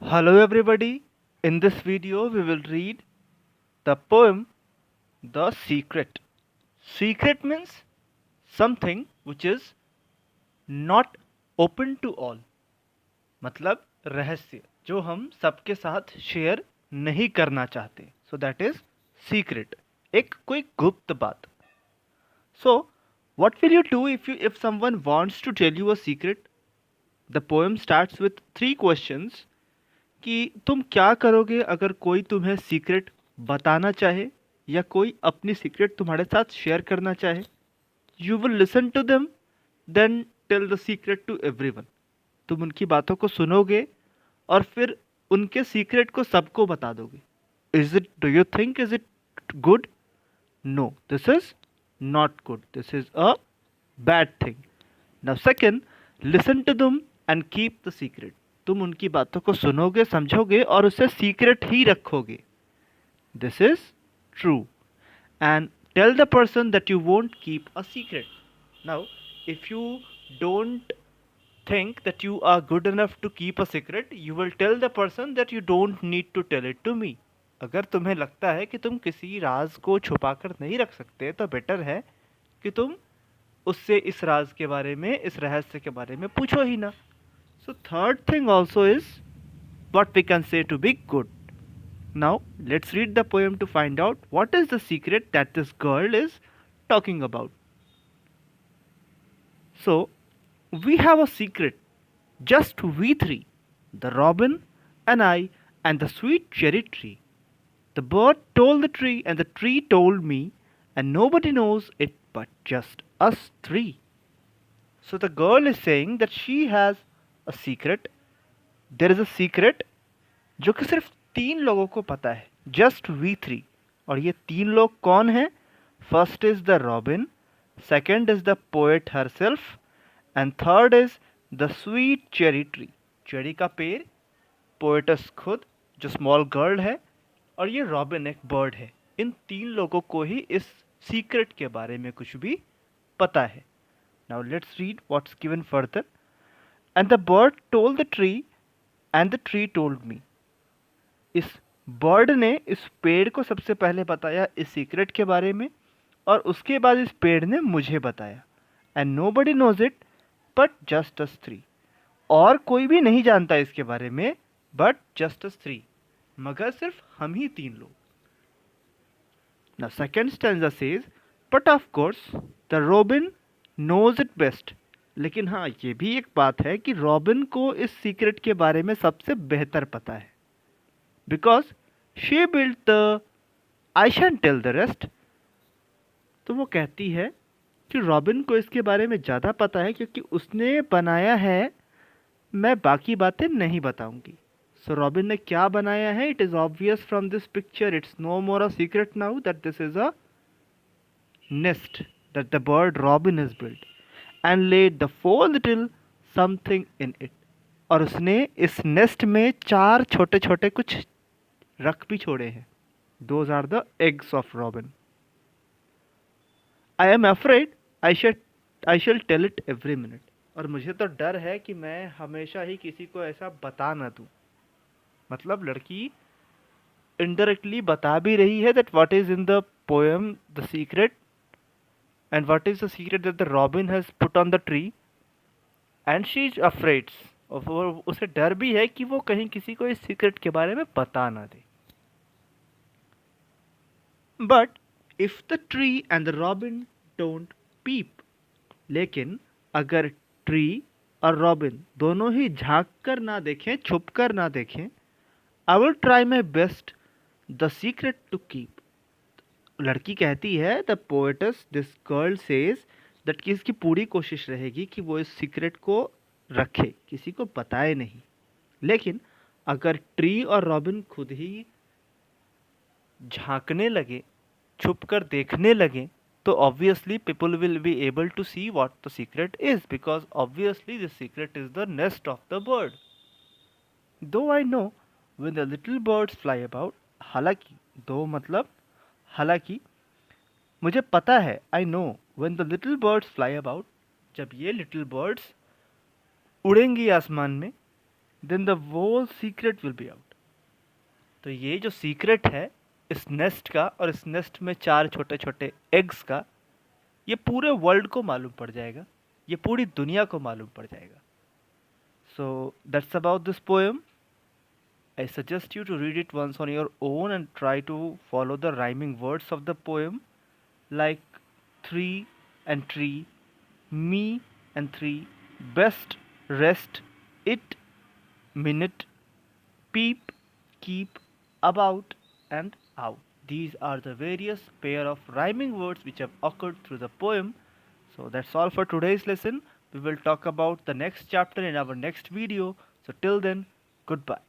Hello everybody. In this video we will read the poem The Secret. Secret means something which is not open to all. मतलब रहस्य जो हम सबके साथ share नहीं करना चाहते. So that is secret. एक कोई गुप्त बात. So what will you do if someone wants to tell you a secret? The poem starts with three questions. कि तुम क्या करोगे अगर कोई तुम्हें सीक्रेट बताना चाहे या कोई अपनी सीक्रेट तुम्हारे साथ शेयर करना चाहे. You will listen to them then tell the secret to everyone. तुम उनकी बातों को सुनोगे और फिर उनके सीक्रेट को सबको बता दोगे. Do you think is it good? No, this is not good. This is a bad thing. Now second, listen to them and keep the secret. तुम उनकी बातों को सुनोगे, समझोगे और उसे सीक्रेट ही रखोगे. This is true. And tell the person that you won't keep a secret. Now if you don't think that you are good enough to keep a secret, you will tell the person that you don't need to tell it to me. अगर तुम्हें लगता है कि तुम किसी राज को छुपाकर नहीं रख सकते तो बेटर है कि तुम उससे इस राज के बारे में, इस रहस्य के बारे में पूछो ही ना. So third thing also is what we can say to be good. Now let's read the poem to find out what is the secret that this girl is talking about. So we have a secret, just we three, the robin and I and the sweet cherry tree. The bird told the tree and the tree told me, and nobody knows it but just us three. So the girl is saying that she has a secret. There is a secret जो कि सिर्फ तीन लोगों को पता है. Just we three. और ये तीन लोग कौन हैं? First is the robin, second is the poet herself and third is the sweet cherry tree. Cherry का पेड़, पोएटस खुद जो स्मॉल गर्ल है, और ये रॉबिन एक बर्ड है. इन तीन लोगों को ही इस सीक्रेट के बारे में कुछ भी पता है. Now let's read what's given further. And the bird told the tree and the tree told me. इस बर्ड ने इस पेड़ को सबसे पहले बताया इस सीक्रेट के बारे में, और उसके बाद इस पेड़ ने मुझे बताया. And nobody knows it but just us three. और कोई भी नहीं जानता इसके बारे में बट जस्ट अस थ्री, मगर सिर्फ हम ही तीन लोग. Now second stanza says, but of course the robin knows it best. लेकिन हाँ, ये भी एक बात है कि रॉबिन को इस सीक्रेट के बारे में सबसे बेहतर पता है. Because she built the I shan't tell the rest. तो वो कहती है कि रॉबिन को इसके बारे में ज़्यादा पता है क्योंकि उसने बनाया है. मैं बाकी बातें नहीं बताऊंगी. सो रॉबिन ने क्या बनाया है? It is obvious from this picture. It's no more a secret now that this is a nest that the bird robin is built and laid the four little something in it. और उसने इस nest में चार छोटे छोटे कुछ रख भी छोड़े हैं. Those are the eggs of robin. I am afraid I shall tell it every minute. और मुझे तो डर है कि मैं हमेशा ही किसी को ऐसा बता ना दूँ. मतलब लड़की इनडायरेक्टली बता भी रही है that what is in the poem the secret, and what is the secret that the robin has put on the tree, and she is afraid. और उसे डर भी है कि वो कहीं किसी को इस सीक्रेट के बारे में बता ना दे. But if the tree and the robin don't peep. लेकिन अगर ट्री और रॉबिन दोनों ही झांक कर ना देखें, छुप कर ना देखें, I will try my best the secret to keep. लड़की कहती है, the poetess this girl says that कि इसकी पूरी कोशिश रहेगी कि वो इस सीक्रेट को रखे, किसी को बताए नहीं. लेकिन अगर ट्री और रॉबिन खुद ही झांकने लगे, छुप कर देखने लगे, तो obviously people will be able to see what the secret is, because obviously this secret is the nest of the bird. Though I know when the little birds fly about. हालांकि, though मतलब हालांकि, मुझे पता है, I know when the little birds fly about, जब ये little birds उड़ेंगी आसमान में, then the whole secret will be out. तो ये जो सीक्रेट है इस नेस्ट का और इस नेस्ट में 4 छोटे छोटे एग्स का, ये पूरे वर्ल्ड को मालूम पड़ जाएगा, ये पूरी दुनिया को मालूम पड़ जाएगा. So that's about this poem. I suggest you to read it once on your own and try to follow the rhyming words of the poem, like three and tree, me and three, best, rest, it, minute, peep, keep, about, and out. These are the various pair of rhyming words which have occurred through the poem. So that's all for today's lesson. We will talk about the next chapter in our next video. So till then, goodbye.